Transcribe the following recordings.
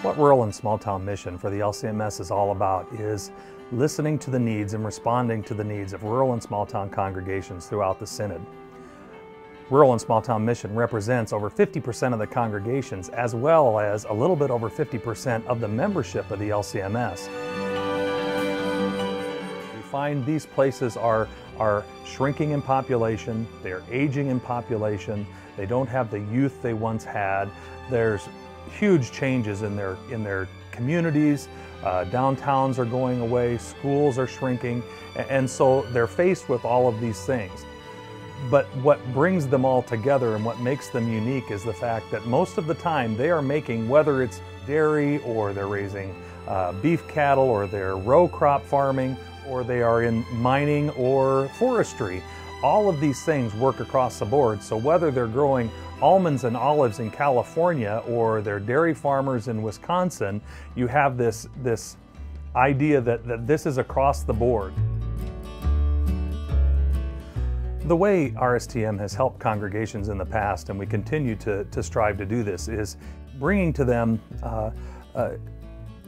What Rural and Small Town Mission for the LCMS is all about is listening to the needs and responding to the needs of rural and small town congregations throughout the Synod. Rural and Small Town Mission represents over 50% of the congregations, as well as a little bit over 50% of the membership of the LCMS. We find these places are shrinking in population, they're aging in population, they don't have the youth they once had. There's huge changes in their communities. Downtowns are going away, schools are shrinking, and so they're faced with all of these things. But what brings them all together and what makes them unique is the fact that most of the time they are making, whether it's dairy or they're raising beef cattle or they're row crop farming or they are in mining or forestry, all of these things work across the board. So whether they're growing almonds and olives in California or they're dairy farmers in Wisconsin, you have this idea that this is across the board. The way RSTM has helped congregations in the past, and we continue to strive to do this, is bringing to them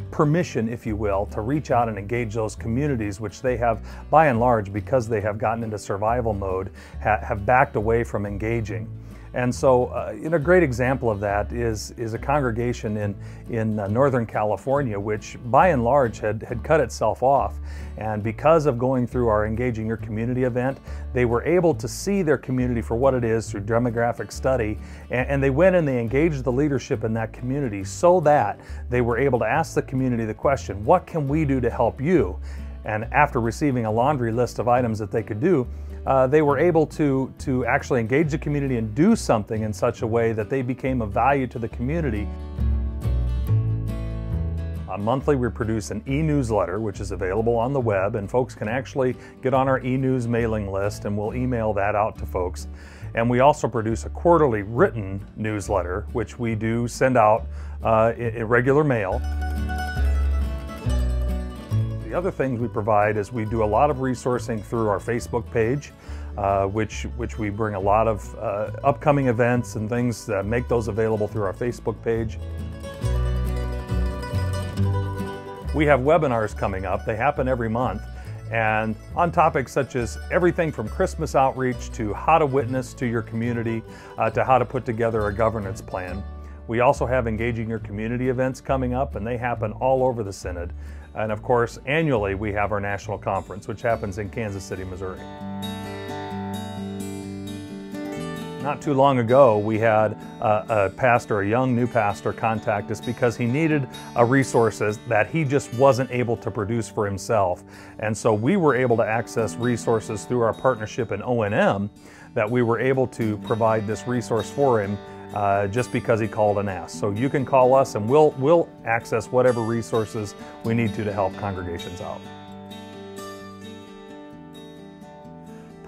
permission, if you will, to reach out and engage those communities which they have, by and large, because they have gotten into survival mode, have backed away from engaging. And so a great example of that is a congregation in Northern California, which by and large had cut itself off. And because of going through our Engaging Your Community event, they were able to see their community for what it is through demographic study. And they went and they engaged the leadership in that community so that they were able to ask the community the question, what can we do to help you? And after receiving a laundry list of items that they could do, they were able to actually engage the community and do something in such a way that they became of value to the community. Monthly, we produce an e-newsletter, which is available on the web, and folks can actually get on our e-news mailing list, and we'll email that out to folks. And we also produce a quarterly written newsletter, which we do send out in regular mail. The other things we provide is we do a lot of resourcing through our Facebook page, which we bring a lot of upcoming events and things, make those available through our Facebook page. We have webinars coming up. They happen every month, and on topics such as everything from Christmas outreach to how to witness to your community to how to put together a governance plan. We also have Engaging Your Community events coming up, and they happen all over the Synod. And of course, annually we have our national conference, which happens in Kansas City, Missouri. Not too long ago, we had a young new pastor, contact us because he needed resources that he just wasn't able to produce for himself. And so we were able to access resources through our partnership in O&M, that we were able to provide this resource for him just because he called and asked. So you can call us and we'll access whatever resources we need to help congregations out.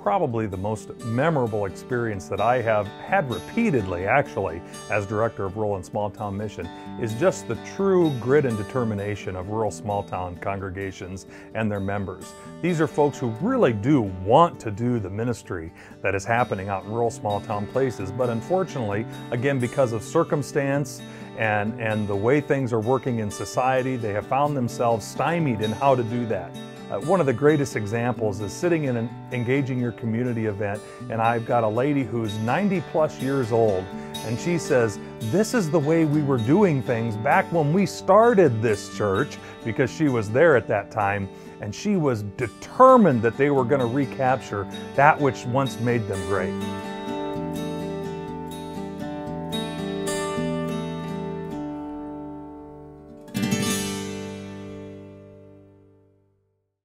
Probably the most memorable experience that I have had repeatedly, actually, as Director of Rural and Small Town Mission is just the true grit and determination of rural small town congregations and their members. These are folks who really do want to do the ministry that is happening out in rural small town places, but unfortunately, again, because of circumstance and the way things are working in society, they have found themselves stymied in how to do that. One of the greatest examples is sitting in an Engaging Your Community event, and I've got a lady who's 90+ years old, and she says, this is the way we were doing things back when we started this church, because she was there at that time, and she was determined that they were going to recapture that which once made them great.